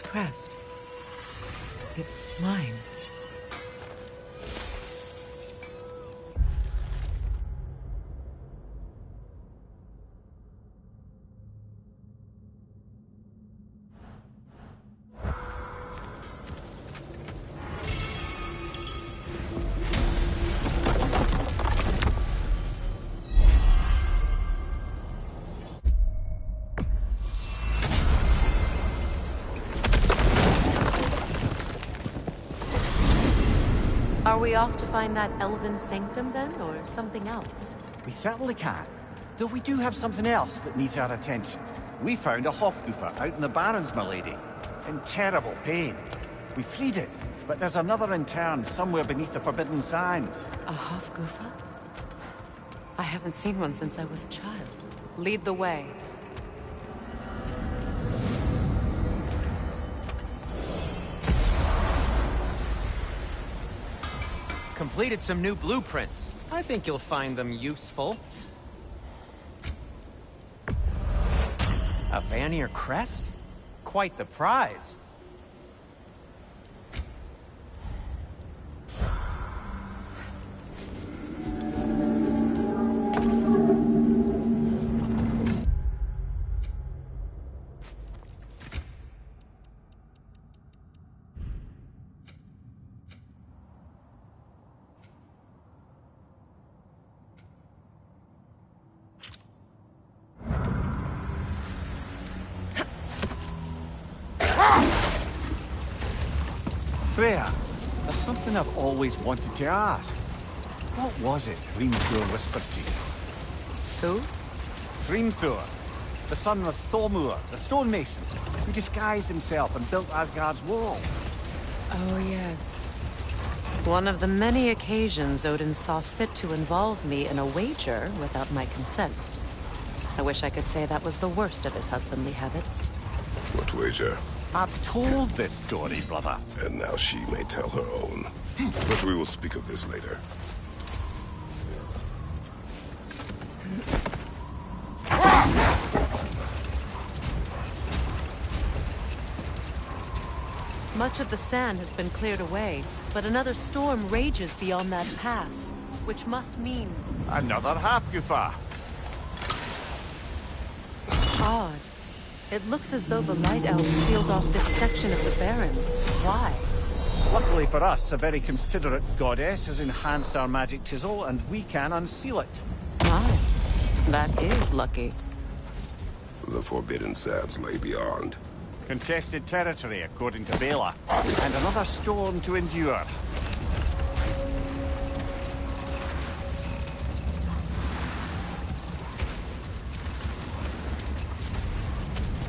This crest. It's mine. Are we off to find that elven sanctum then, or something else? We certainly can. Though we do have something else that needs our attention. We found a Hofgufer out in the Barrens, my lady. In terrible pain. We freed it, but there's another intern somewhere beneath the Forbidden Sands. A Hofgufer? I haven't seen one since I was a child. Lead the way. Completed some new blueprints. I think you'll find them useful. A Vanir crest? Quite the prize. Freya, there's something I've always wanted to ask. What was it Hrimthur whispered to you? Who? Hrimthur, the son of Thormur, the stonemason, who disguised himself and built Asgard's wall. Oh, yes. One of the many occasions Odin saw fit to involve me in a wager without my consent. I wish I could say that was the worst of his husbandly habits. What wager? I've told this story, brother. And now she may tell her own. But we will speak of this later. Much of the sand has been cleared away, but another storm rages beyond that pass, which must mean... Another Hofgufer. odd. It looks as though the Light Elves sealed off this section of the Barrens. Why? Luckily for us, a very considerate goddess has enhanced our magic chisel, and we can unseal it. My, that is lucky. The Forbidden Sands lay beyond. Contested territory, according to Bela. And another storm to endure.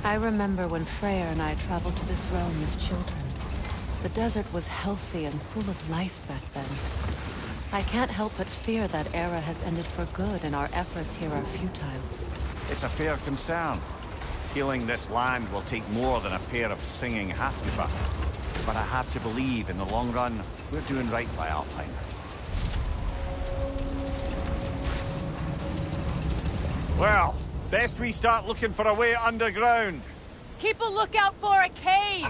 I remember when Freyr and I traveled to this realm as children. The desert was healthy and full of life back then. I can't help but fear that era has ended for good and our efforts here are futile. It's a fair concern. Healing this land will take more than a pair of singing Hafgufa. But I have to believe, in the long run, we're doing right by Alfheim. Well, best we start looking for a way underground. Keep a lookout for a cave!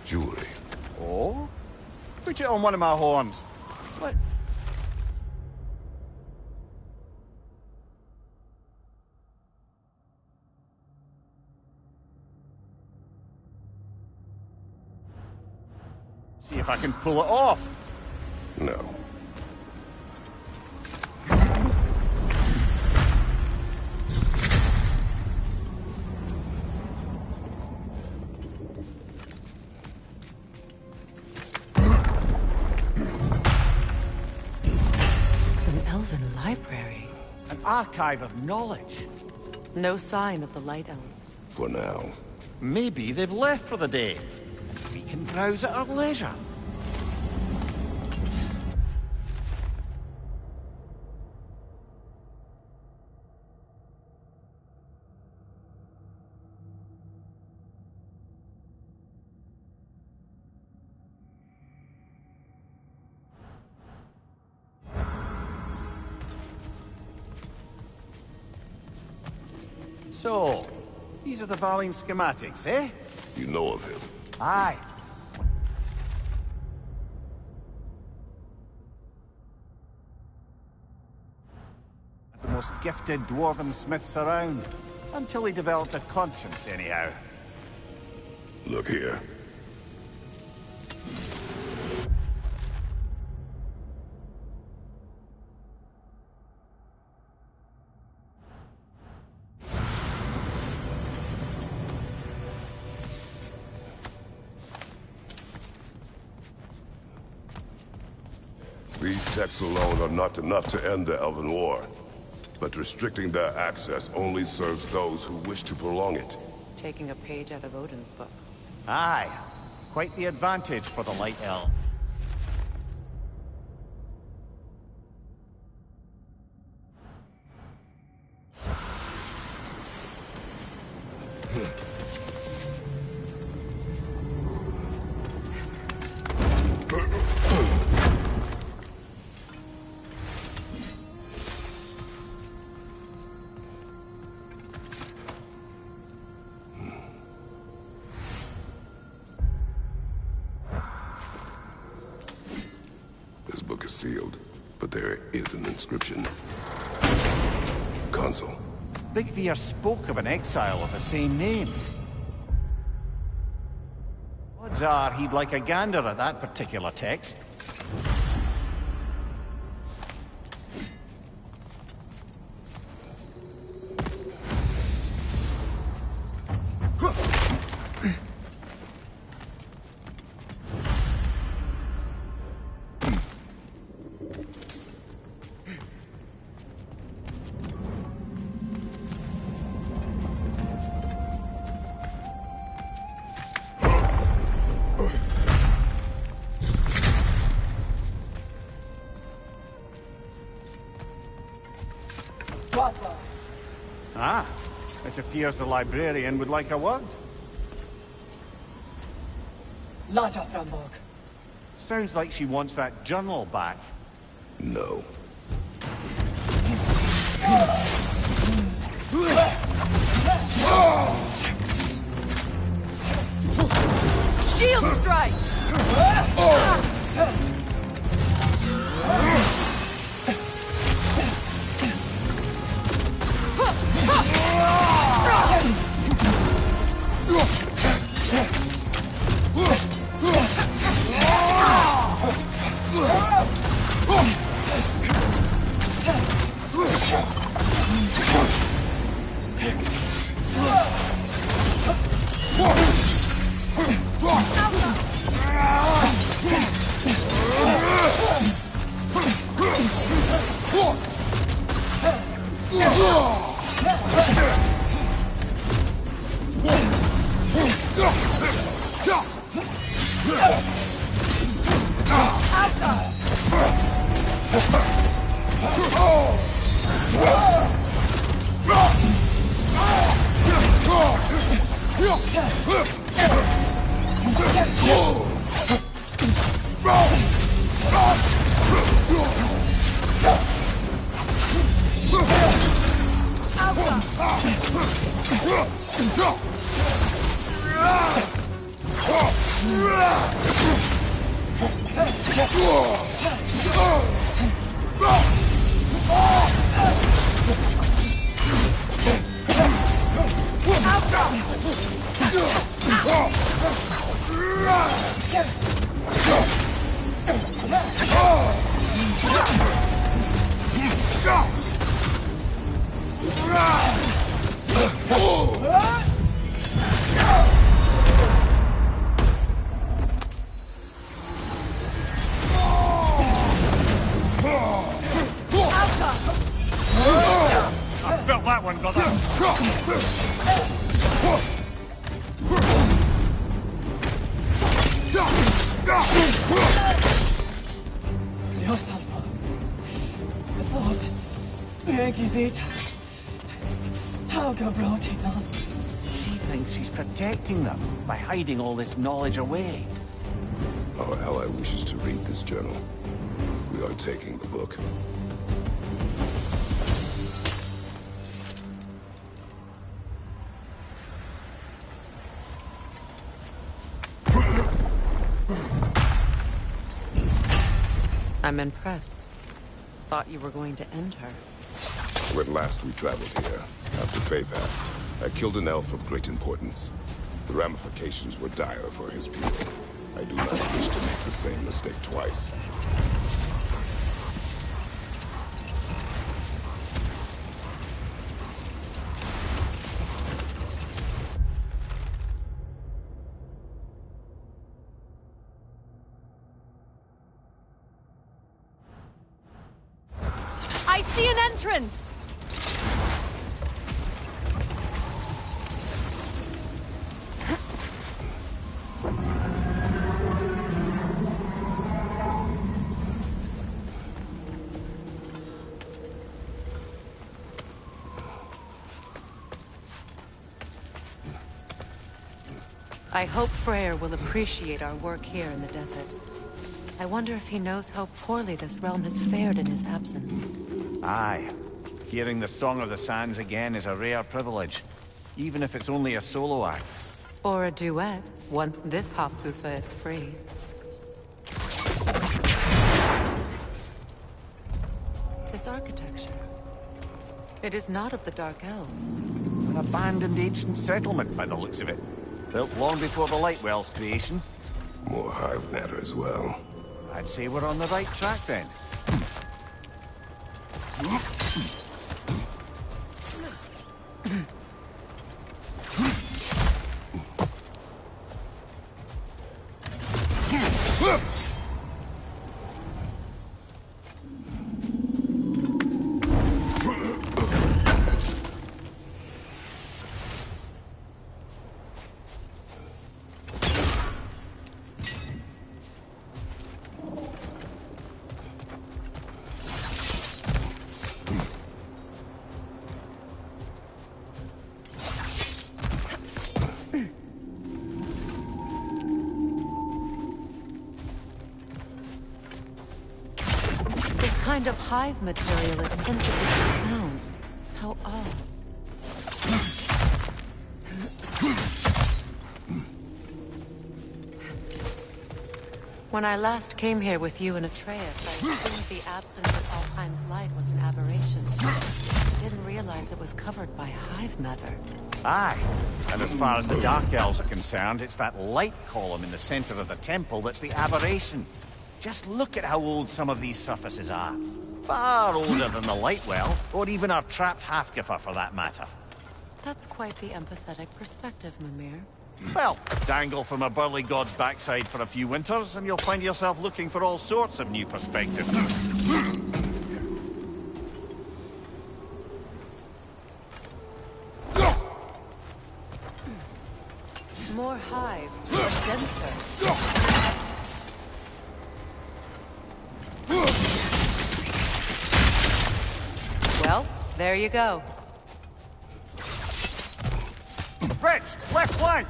Jewelry. Oh? Put it on one of my horns. What? See if I can pull it off. No. Library. An archive of knowledge. No sign of the Light Elves. For now. Maybe they've left for the day. We can browse at our leisure. So, these are the Valine schematics, eh? You know of him. Aye. The most gifted dwarven smiths around. Until he developed a conscience, anyhow. Look here. These texts alone are not enough to end the Elven War. But restricting their access only serves those who wish to prolong it. Taking a page out of Odin's book. Aye. Quite the advantage for the Light Elf. This book is sealed, but there is an inscription. Consul. Big Veer spoke of an exile of the same name. Odds are he'd like a gander at that particular text. Ah, it appears the librarian would like a word. Lata Framborg. Sounds like she wants that journal back. No. Shield strike! brother! Yourself up. I thought. Megivita. Helga brought it on. She thinks she's protecting them by hiding all this knowledge away. Our ally wishes to read this journal. We are taking the book. I'm impressed. Thought you were going to end her. When last we traveled here, after Faye passed, I killed an elf of great importance. The ramifications were dire for his people. I do not wish to make the same mistake twice. I see an entrance! I hope Freyr will appreciate our work here in the desert. I wonder if he knows how poorly this realm has fared in his absence. Aye. Hearing the Song of the Sands again is a rare privilege, even if it's only a solo act. Or a duet, once this Hofgufa is free. This architecture. It is not of the Dark Elves. An abandoned ancient settlement, by the looks of it. Built long before the Lightwell's creation. More hive matter as well. I'd say we're on the right track then. Kind of hive material is sensitive to sound. How odd. When I last came here with you and Atreus, I assumed the absence of Alfheim's light was an aberration. I didn't realize it was covered by hive matter. Aye. And as far as the Dark Elves are concerned, it's that light column in the center of the temple that's the aberration. Just look at how old some of these surfaces are. Far older than the Lightwell, or even our trapped Hafgifer for that matter. That's quite the empathetic perspective, Mimir. Well, dangle from a burly god's backside for a few winters, and you'll find yourself looking for all sorts of new perspectives. More hive, more denser. Well, there you go. Rich, left flank!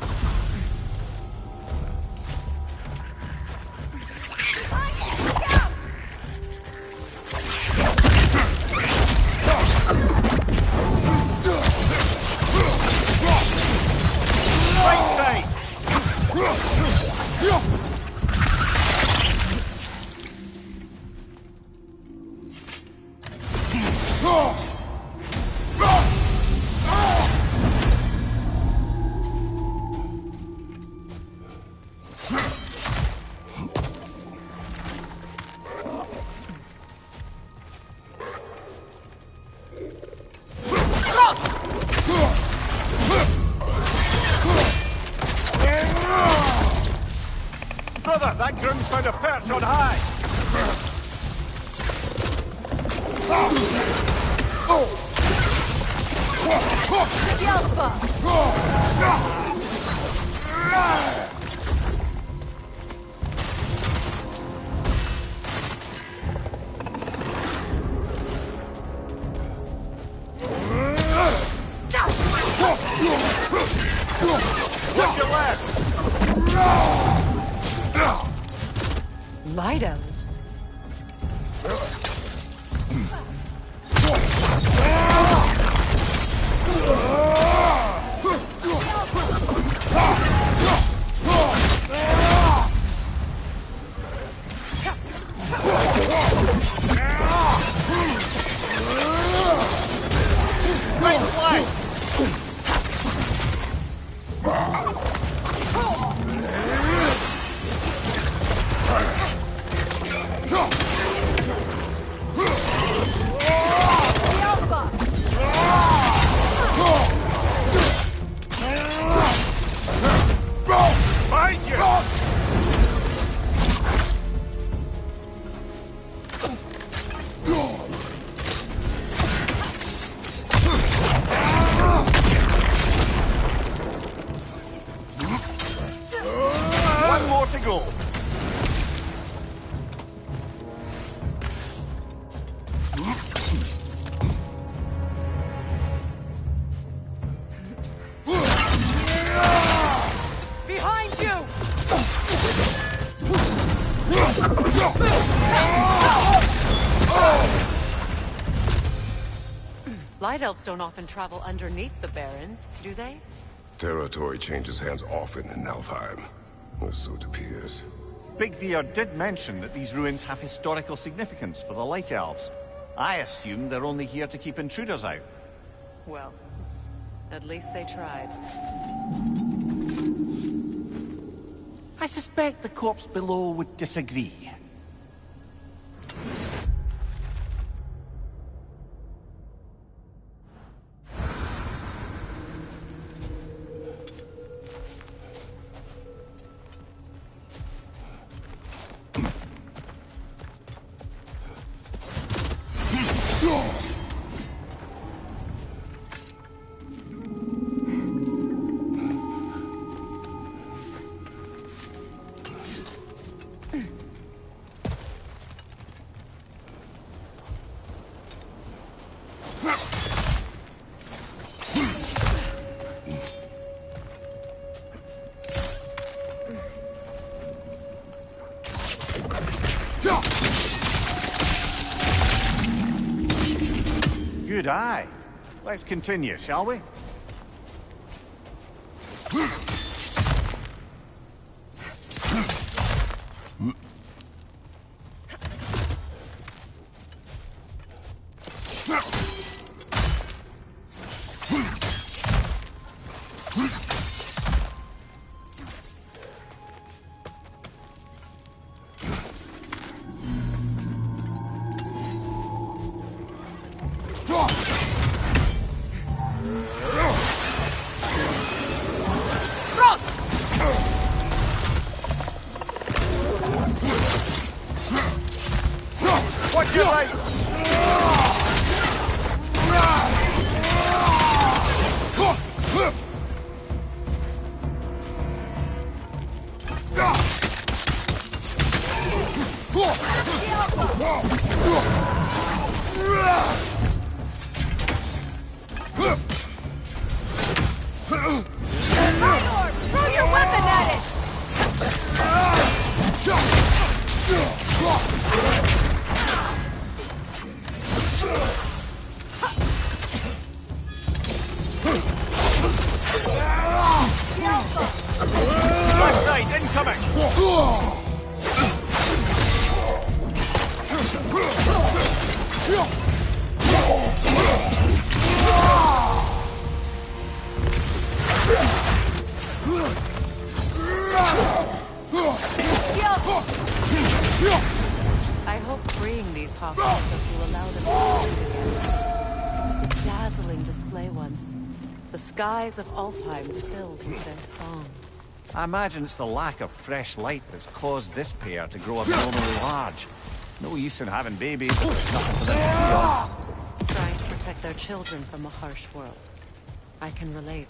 Right side! Brother, that groom's found a perch on high! Light elves? One more to go. Behind you! Light elves don't often travel underneath the barrens, do they? Territory changes hands often in Alfheim, or so it appears. Big Veer did mention that these ruins have historical significance for the Light Elves. I assume they're only here to keep intruders out. Well, at least they tried. I suspect the corpse below would disagree. Good eye. Let's continue, shall we? Watch your right! Throw your weapon at it! Left side, incoming! I hope freeing these hostages will allow them to shoot again. It was a dazzling display once. The skies of Alfheim filled with their song. I imagine it's the lack of fresh light that's caused this pair to grow abnormally large. No use in having babies if there's nothing for them to feed on. Trying to protect their children from a harsh world. I can relate.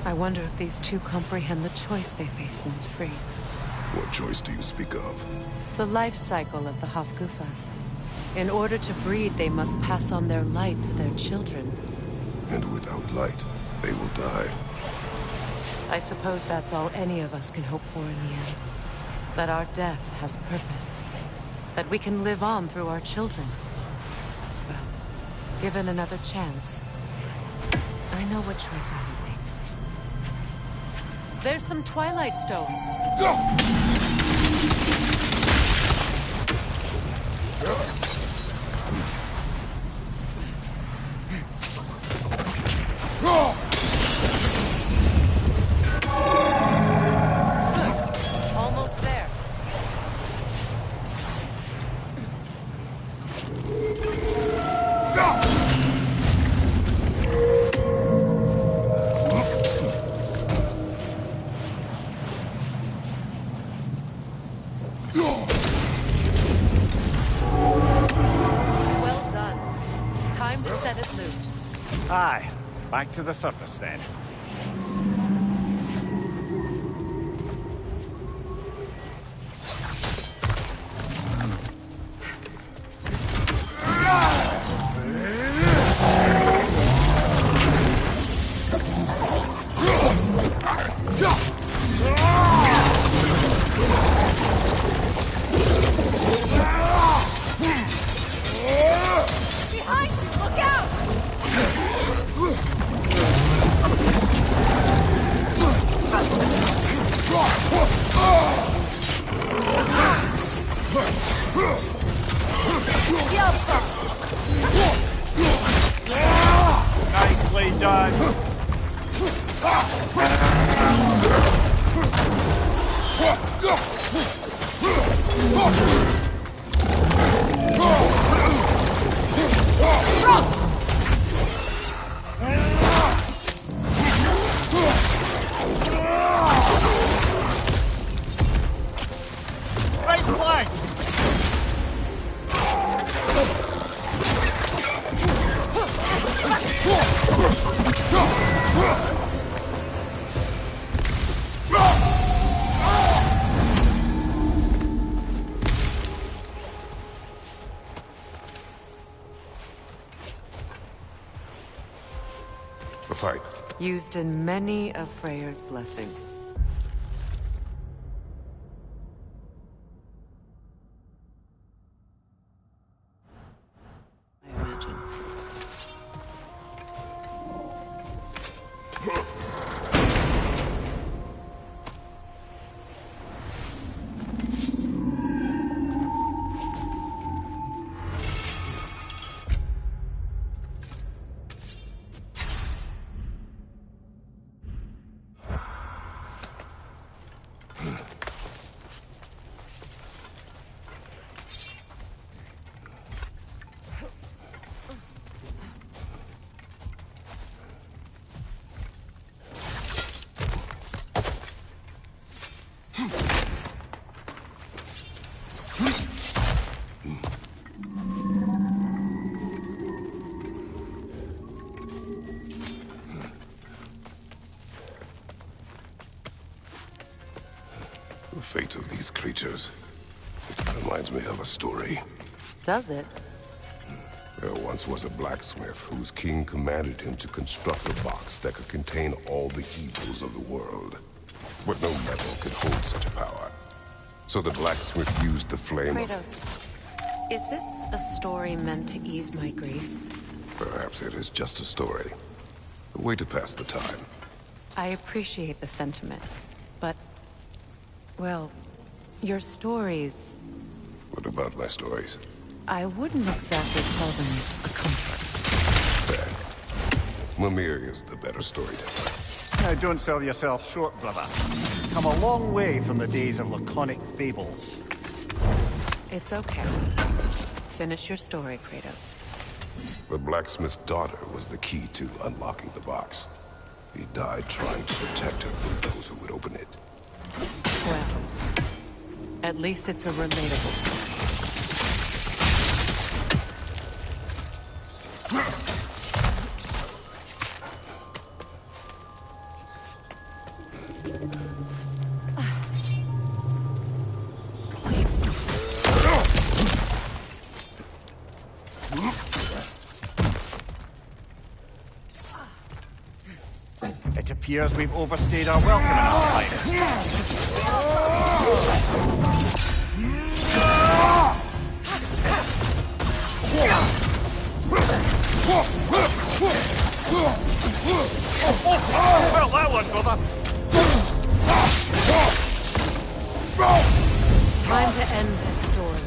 I wonder if these two comprehend the choice they face once free. What choice do you speak of? The life cycle of the Hofgufa. In order to breed, they must pass on their light to their children. And without light, they will die. I suppose that's all any of us can hope for in the end. That our death has purpose. That we can live on through our children. Well, given another chance, I know what choice I would make. There's some Twilight Stone. Almost there. Well done. Time to set it loose. Aye. Back to the surface then. Behind you! Look out! Nicely done. Right flank. A fight. Used in many of Freyr's blessings. The fate of these creatures. It reminds me of a story. Does it? There once was a blacksmith whose king commanded him to construct a box that could contain all the evils of the world. But no metal could hold such a power. So the blacksmith used the flame Kratos, is this a story meant to ease my grief? Perhaps it is just a story. A way to pass the time. I appreciate the sentiment, but... well, your stories... What about my stories? I wouldn't exactly call them a comfort. Fair. Mimir is the better storyteller. Now, don't sell yourself short, brother. You've come a long way from the days of laconic fables. It's okay. Finish your story, Kratos. The blacksmith's daughter was the key to unlocking the box. He died trying to protect her from those who would open it. Well, at least it's a relatable story. It appears we've overstayed our welcome in our Well, that one, brother. Time to end this story.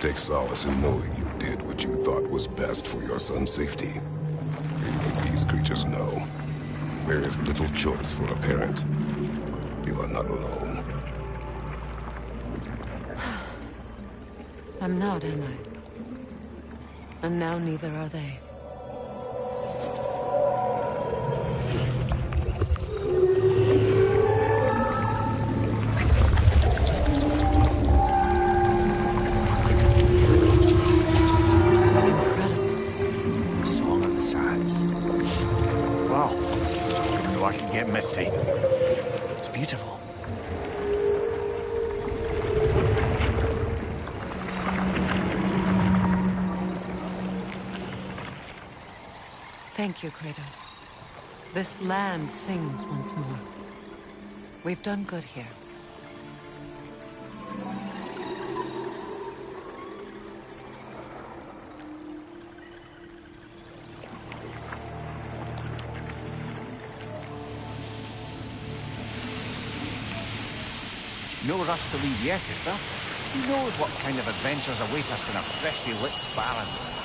Take solace in knowing you did what you thought was best for your son's safety. Even these creatures know. There is little choice for a parent. You are not alone. I'm not, am I? And now neither are they. Misty. It's beautiful. Thank you, Kratos. This land sings once more. We've done good here. No rush to leave yet, is there? Who knows what kind of adventures await us in our freshly lit barrens?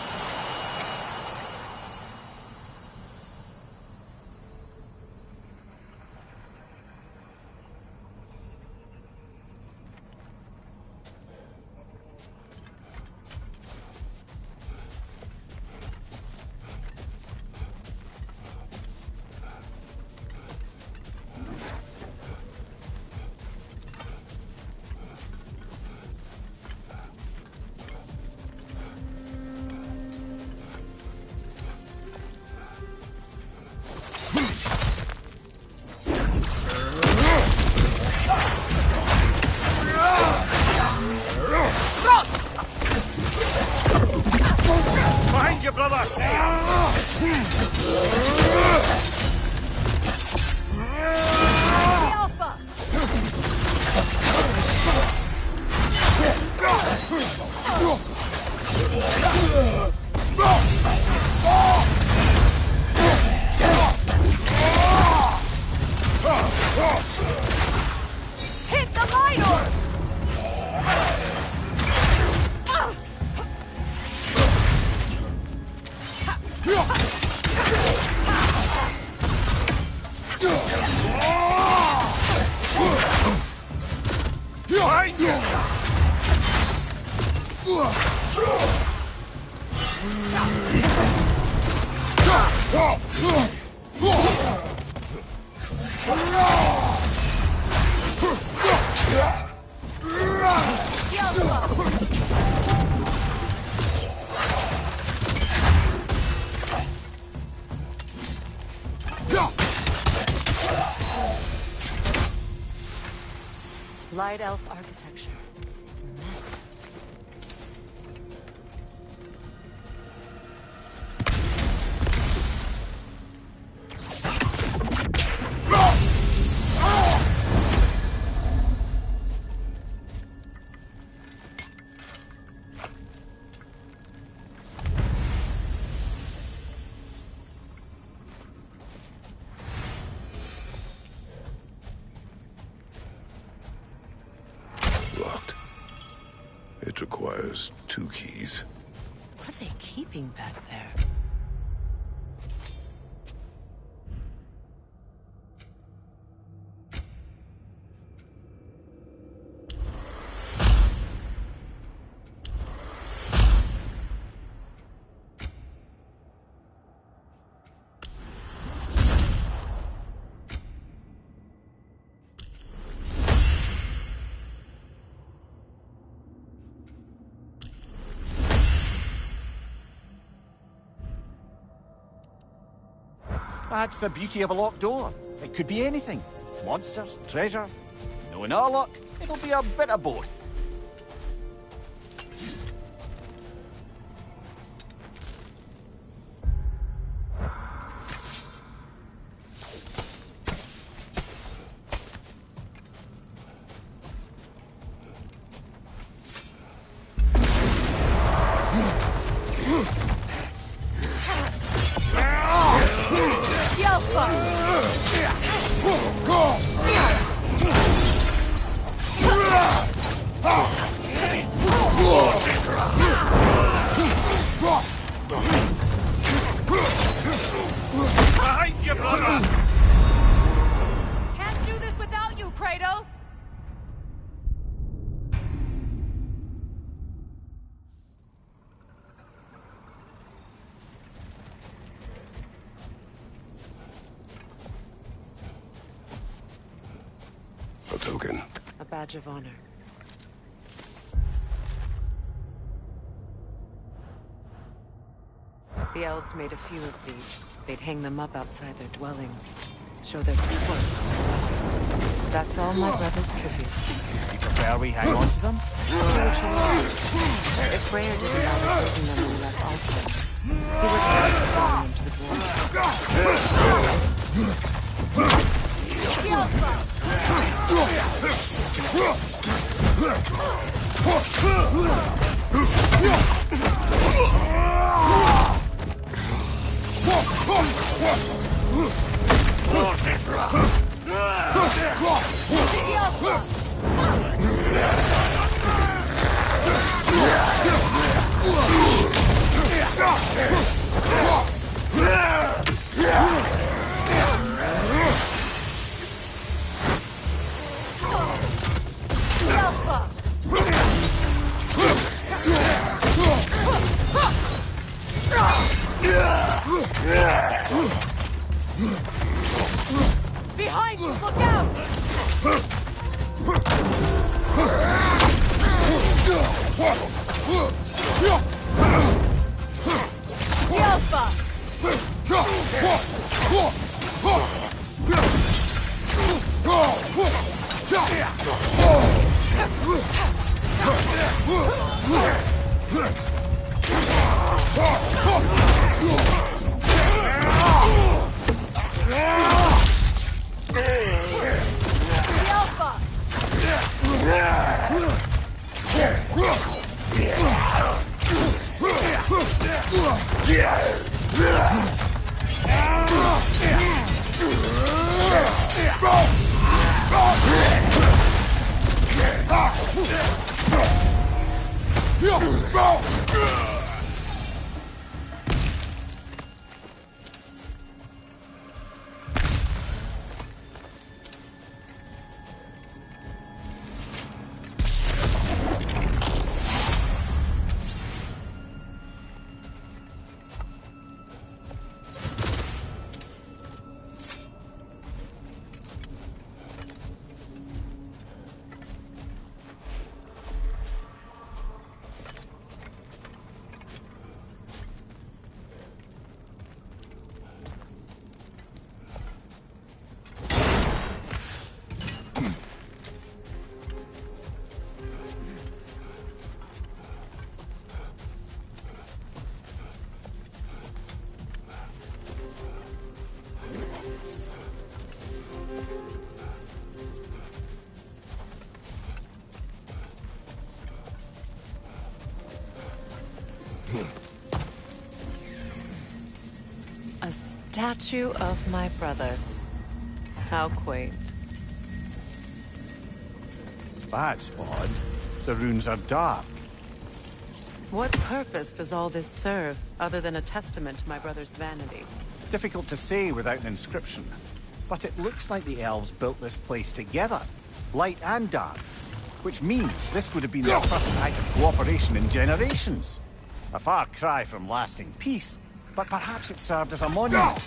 Light elf architecture. It's massive. Locked. It requires 2 keys. What are they keeping back there? That's the beauty of a locked door. It could be anything. Monsters, treasure. Knowing our luck, it'll be a bit of both. Can't do this without you, Kratos! A token. A badge of honor. The elves made a few of these. They'd hang them up outside their dwellings. Show their support. That's all my brother's tribute. You prefer we hang on to them? If Freyr didn't bother taking them when we left Alfred, he would have throwing them to the Behind you! Look out! statue of my brother. How quaint. That's odd. The runes are dark. What purpose does all this serve, other than a testament to my brother's vanity? Difficult to say without an inscription. But it looks like the elves built this place together, light and dark. Which means this would have been their first act of cooperation in generations. A far cry from lasting peace, but perhaps it served as a monument.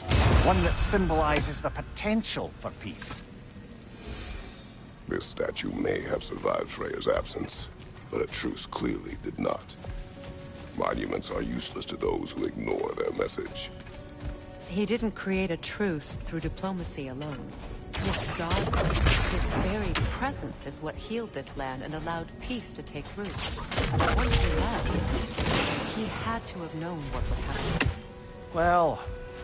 One that symbolizes the potential for peace. This statue may have survived Freya's absence, but a truce clearly did not. Monuments are useless to those who ignore their message. He didn't create a truce through diplomacy alone. His god, his very presence is what healed this land and allowed peace to take root. Once he left, he had to have known what would happen. Well,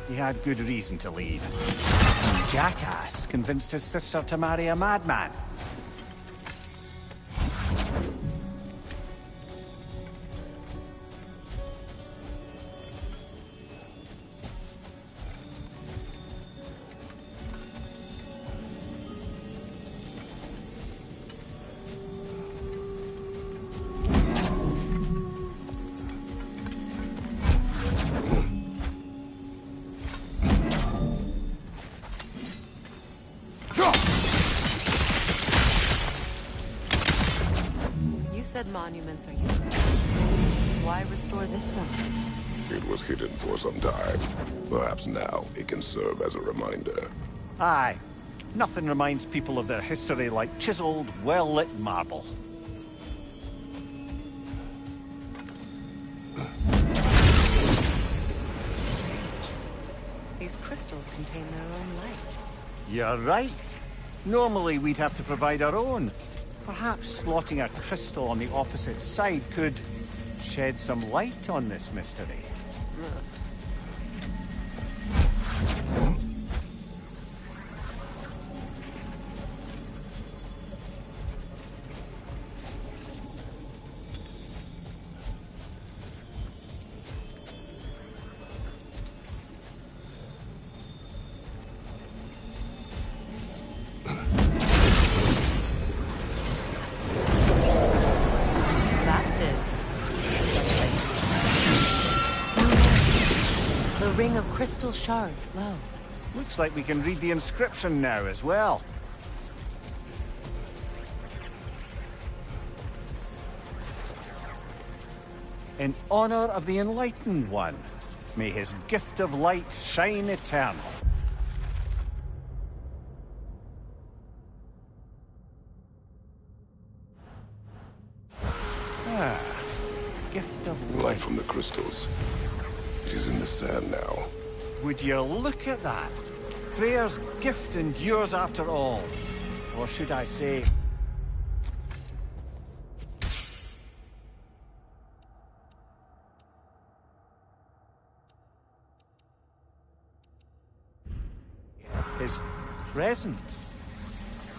he had good reason to leave. Some jackass convinced his sister to marry a madman. Monuments are useless. Why restore this one? It was hidden for some time. Perhaps now it can serve as a reminder. Aye. Nothing reminds people of their history like chiseled, well-lit marble. These crystals contain their own light. You're right. Normally we'd have to provide our own. Perhaps slotting a crystal on the opposite side could shed some light on this mystery. Ring of crystal shards glow. Looks like we can read the inscription now as well. In honor of the Enlightened One, may his gift of light shine eternal. Ah, gift of light. Light from the crystals. It is in the sand now. Would you look at that? Freyr's gift endures after all. Or should I say... his presence.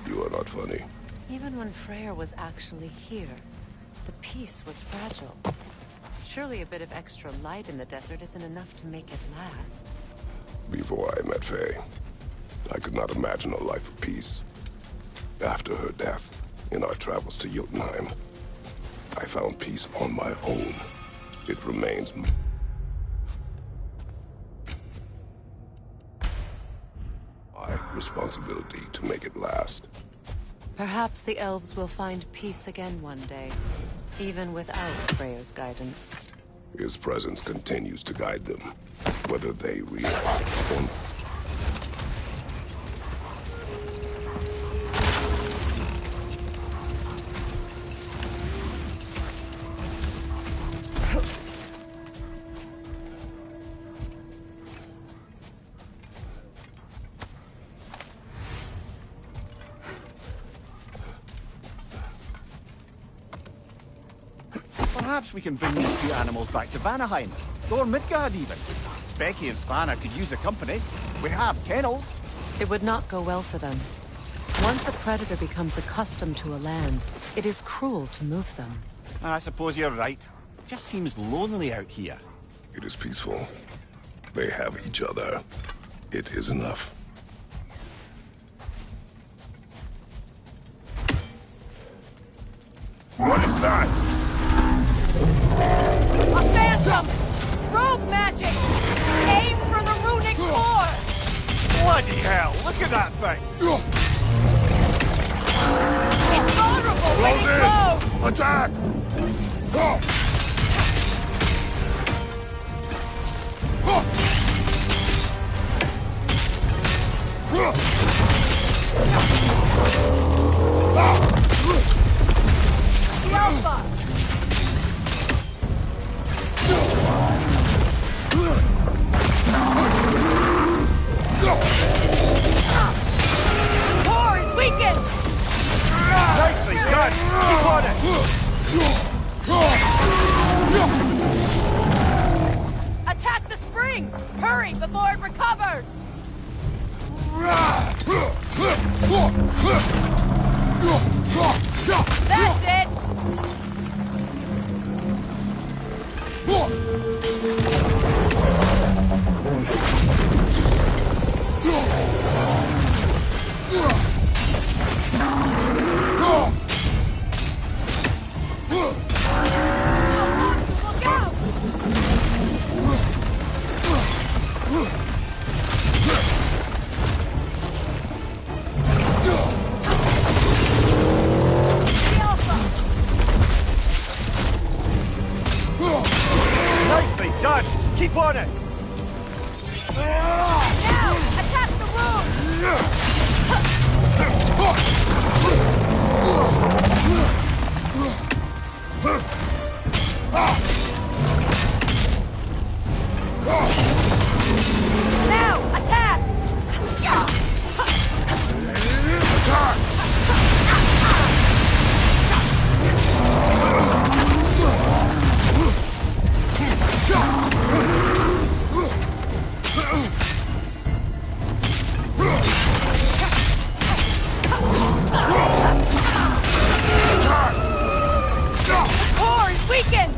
You are not funny. Even when Freyr was actually here, the peace was fragile. Surely a bit of extra light in the desert isn't enough to make it last. Before I met Faye, I could not imagine a life of peace. After her death, in our travels to Jotunheim, I found peace on my own. It remains my responsibility to make it last. Perhaps the elves will find peace again one day, even without Freyr's guidance. His presence continues to guide them, whether they realize it or not. Perhaps we can bring these two animals back to Vanaheim, or Midgard even. Becky and Svanna could use the company. We have kennels. It would not go well for them. Once a predator becomes accustomed to a land, it is cruel to move them. I suppose you're right. Just seems lonely out here. It is peaceful. They have each other. It is enough. What is that? A phantom! Rogue magic! Aim for the runic core! Bloody hell, look at that thing! It's vulnerable when it glows! Attack! The Alpha! The core is weakened! Nicely done! Keep on it! Attack the springs! Hurry before it recovers! That's it! Look out! The Alpha! Nicely done! Keep on it! Now, attack the room! Now, attack! The core is weakened!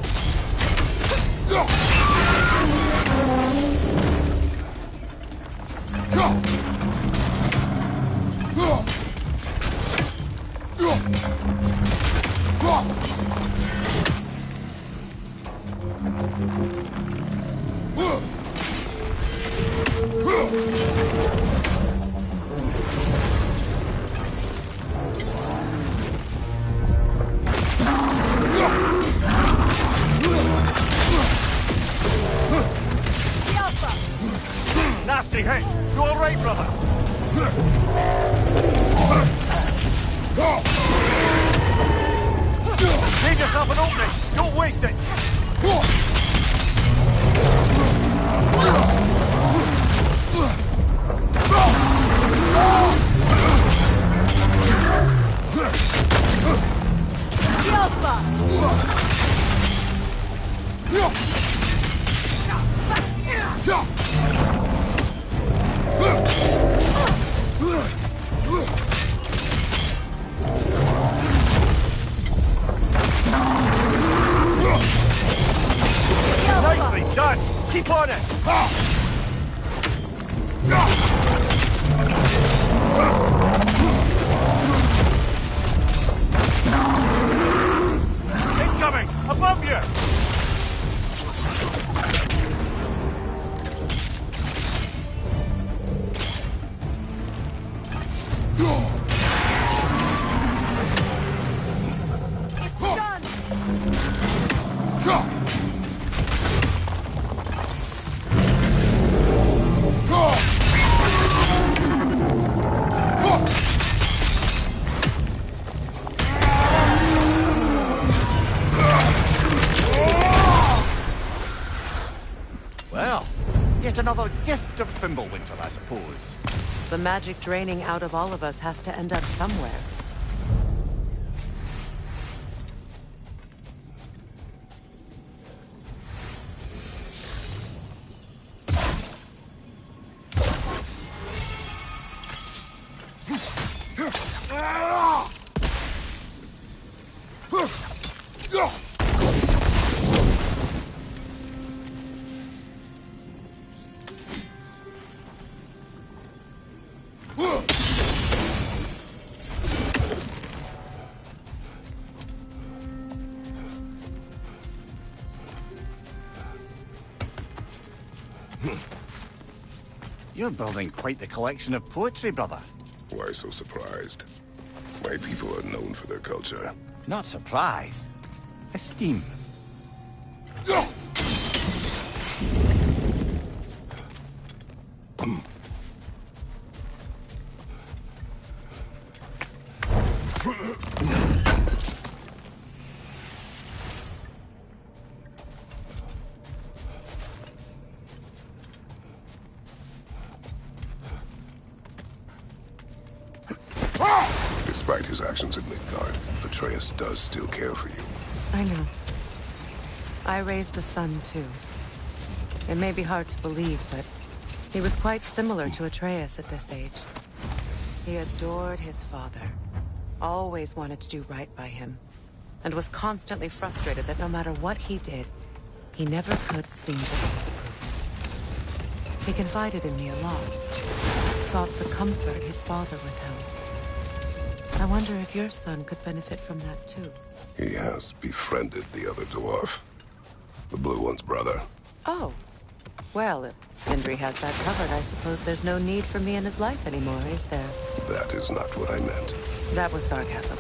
The Alpha! Nasty hit! You alright, brother? Leave yourself an opening! Don't waste it! The Alpha! Nicely done! Keep on it! Incoming! Above you! It's done! Well, yet another gift of Fimbulwinter, I suppose. The magic draining out of all of us has to end up somewhere. You're building quite the collection of poetry, brother. Why so surprised? My people are known for their culture. Not surprised. Esteem. Despite his actions in Midgard, Atreus does still care for you. I know. I raised a son, too. It may be hard to believe, but he was quite similar to Atreus at this age. He adored his father, always wanted to do right by him, and was constantly frustrated that no matter what he did, he never could seem to get his approval. He confided in me a lot, sought the comfort his father withheld. I wonder if your son could benefit from that, too. He has befriended the other dwarf. The blue one's brother. Oh. Well, if Sindri has that covered, I suppose there's no need for me in his life anymore, is there? That is not what I meant. That was sarcasm.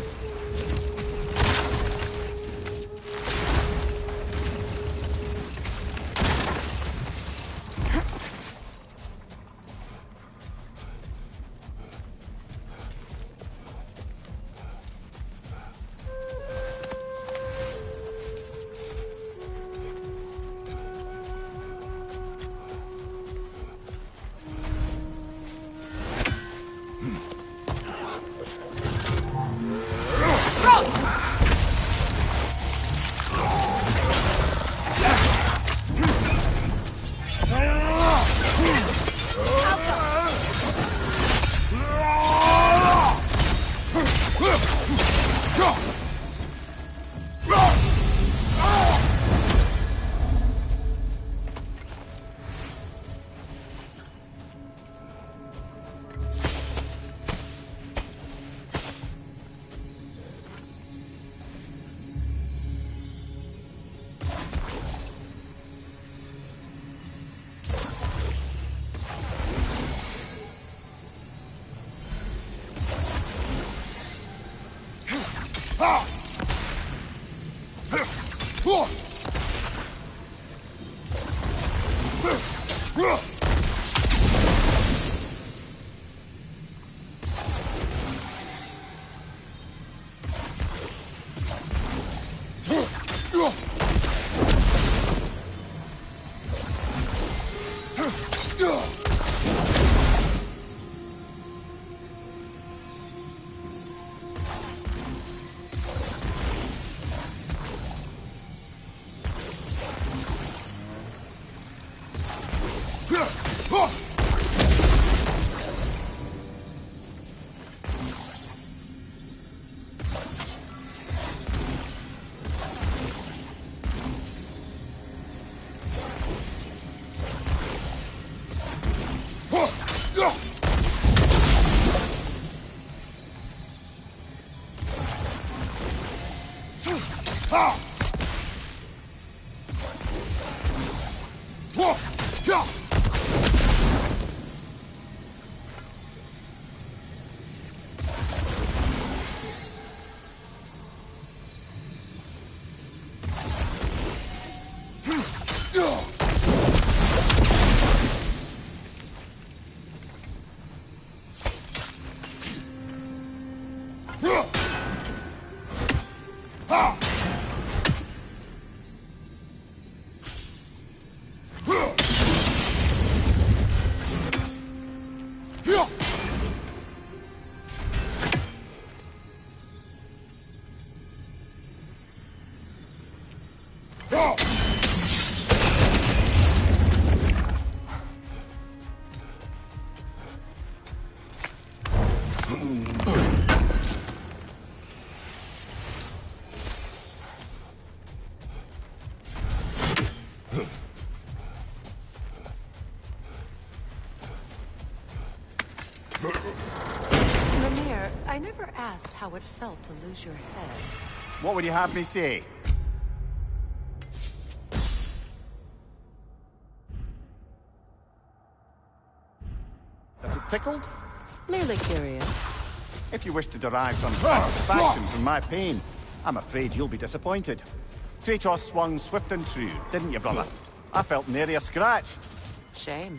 Mimir, I never asked how it felt to lose your head. What would you have me say? Tickled? Merely curious. If you wish to derive some satisfaction from my pain, I'm afraid you'll be disappointed. Kratos swung swift and true, didn't you, brother? I felt nary a scratch. Shame.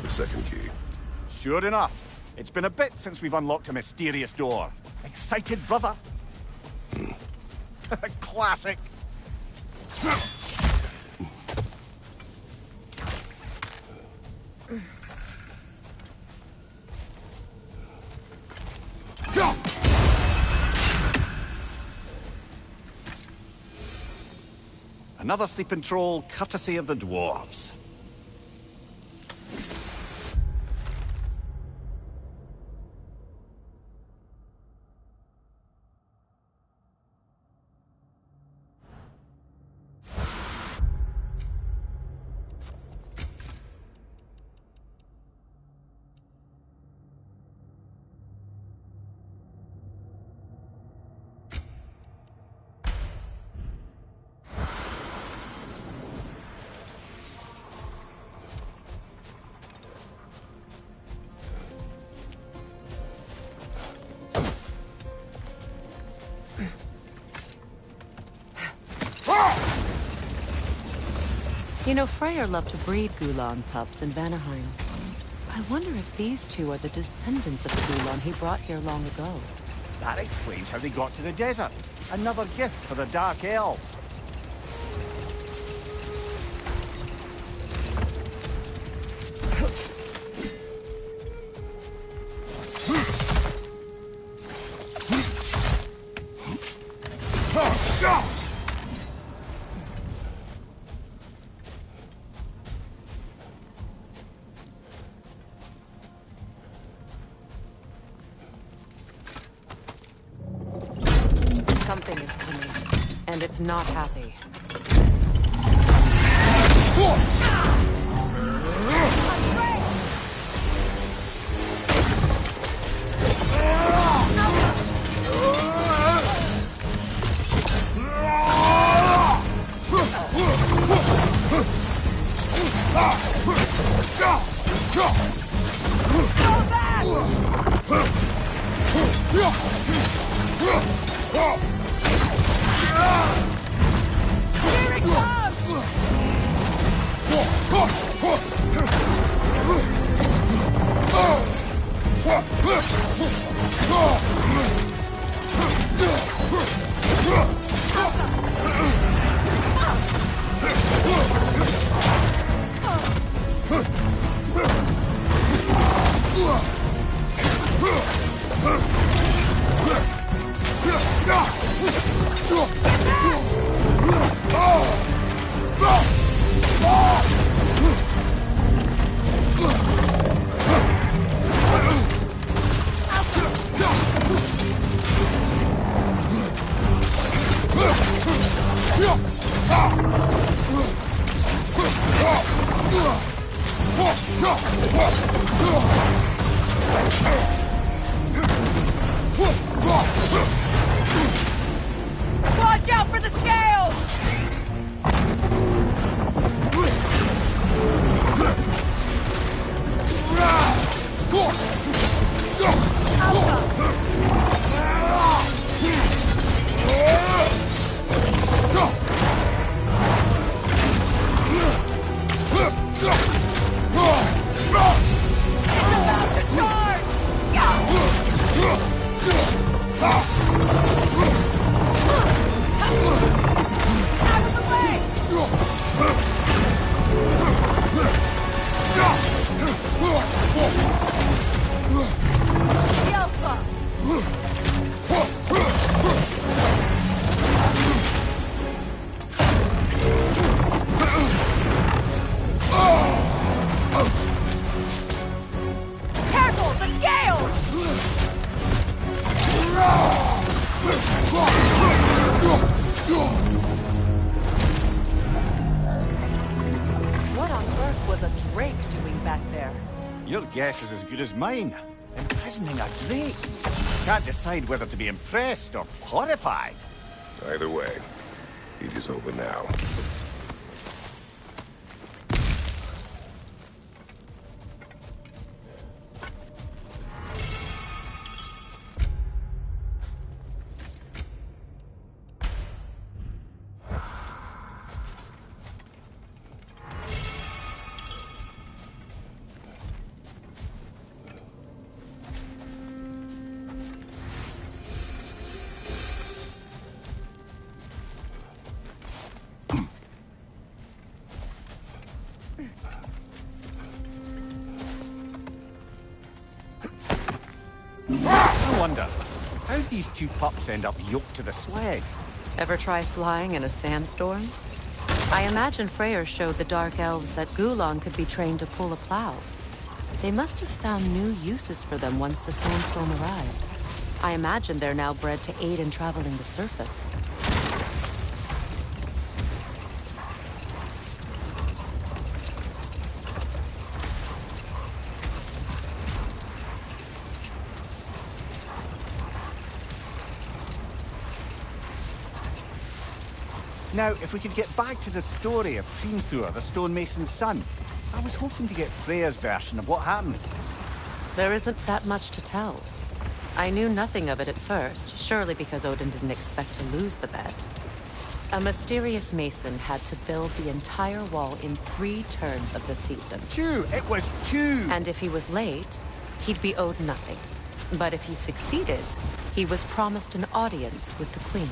Second key. Sure enough. It's been a bit since we've unlocked a mysterious door. Excited, brother? Classic. Another sleeping troll, courtesy of the dwarves. You know, Freyr loved to breed Gulan pups in Vanaheim. I wonder if these two are the descendants of the Gulan he brought here long ago. That explains how they got to the desert. Another gift for the Dark Elves. Something is coming, and it's not happy. What on earth was a drake doing back there? Your guess is as good as mine. Imprisoning a drake. Can't decide whether to be impressed or horrified. Either way, it is over now. I wonder, how'd these two pups end up yoked to the sled? Ever try flying in a sandstorm? I imagine Freyr showed the Dark Elves that Gulon could be trained to pull a plow. They must have found new uses for them once the sandstorm arrived. I imagine they're now bred to aid in traveling the surface. Now, if we could get back to the story of Hrimthur, the stonemason's son, I was hoping to get Freya's version of what happened. There isn't that much to tell. I knew nothing of it at first, surely because Odin didn't expect to lose the bet. A mysterious mason had to build the entire wall in 3 turns of the season. 2! It was 2! And if he was late, he'd be owed nothing. But if he succeeded, he was promised an audience with the queen.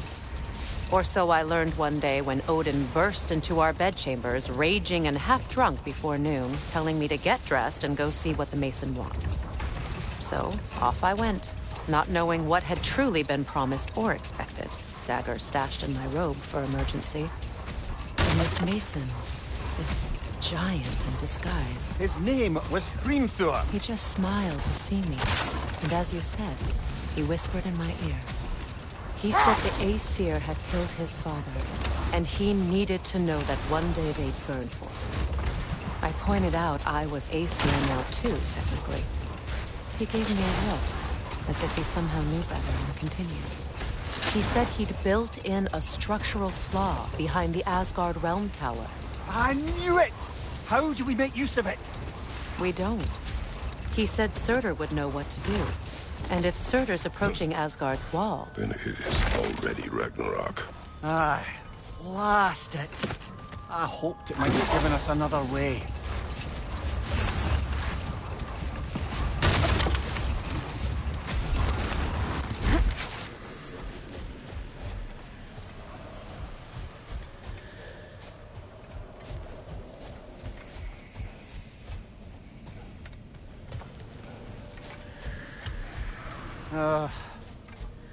Or so I learned one day when Odin burst into our bedchambers, raging and half-drunk before noon, telling me to get dressed and go see what the mason wants. So, off I went, not knowing what had truly been promised or expected, dagger stashed in my robe for emergency. And this mason, this giant in disguise. His name was Hrimthur. He just smiled to see me, and as you said, he whispered in my ear. He said the Aesir had killed his father, and he needed to know that one day they'd burn for it. I pointed out I was Aesir now too, technically. He gave me a look, as if he somehow knew better and continued. He said he'd built in a structural flaw behind the Asgard Realm Tower. I knew it! How do we make use of it? We don't. He said Surtur would know what to do. And if Surtur's approaching Asgard's wall... Then it is already Ragnarok. Aye, blast it. I hoped it might have given us another way.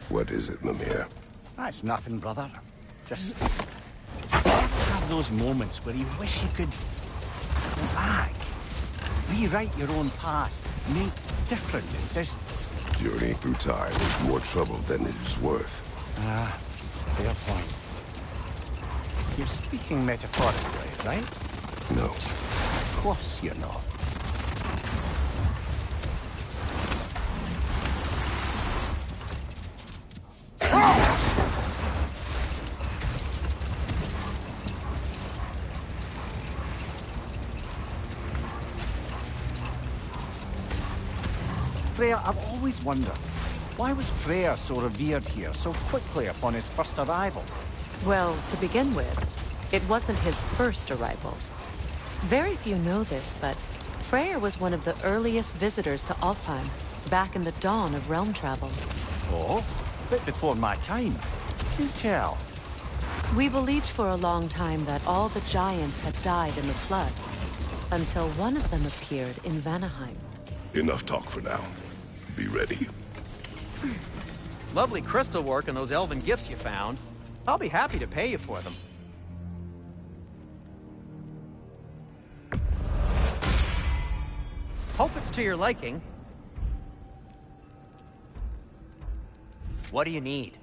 What is it, Mimir? That's nothing, brother. Just have those moments where you wish you could go back, rewrite your own past, make different decisions. Journeying through time is more trouble than it is worth. Ah, fair point. You're speaking metaphorically, right? No. Of course you're not. Freya, I've always wondered, why was Freya so revered here so quickly upon his first arrival? Well, to begin with, it wasn't his first arrival. Very few know this, but Freyr was one of the earliest visitors to Alfheim, back in the dawn of realm travel. Oh? bit before my time. Do tell. We believed for a long time that all the giants had died in the flood, until one of them appeared in Vanaheim. Enough talk for now. Be ready. Lovely crystal work and those elven gifts you found. I'll be happy to pay you for them. Hope it's to your liking. What do you need?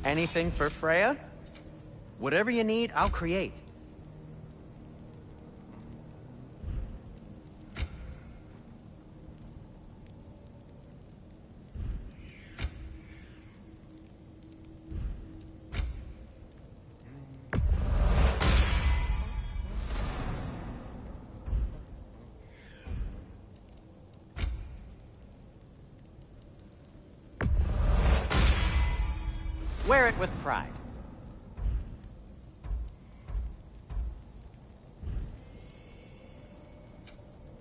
Anything for Freya? Whatever you need, I'll create. Wear it with pride.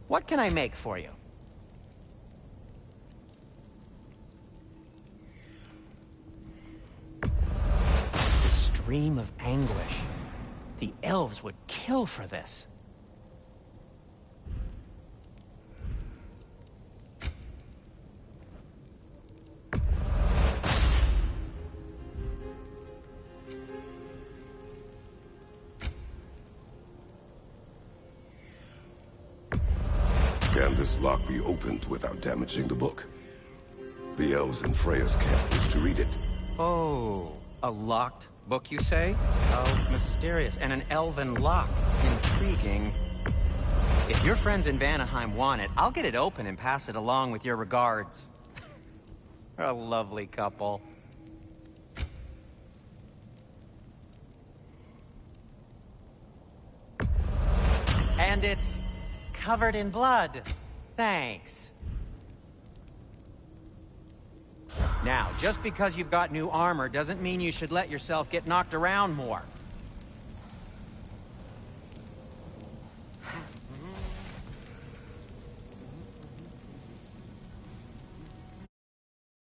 What can I make for you? The stream of anguish. The elves would kill for this. Can this lock be opened without damaging the book? The elves in Freya's camp wish to read it. Oh, a locked book, you say? Oh, mysterious. And an elven lock. Intriguing. If your friends in Vanaheim want it, I'll get it open and pass it along with your regards. A lovely couple. And it's covered in blood. Thanks. Now, just because you've got new armor doesn't mean you should let yourself get knocked around more.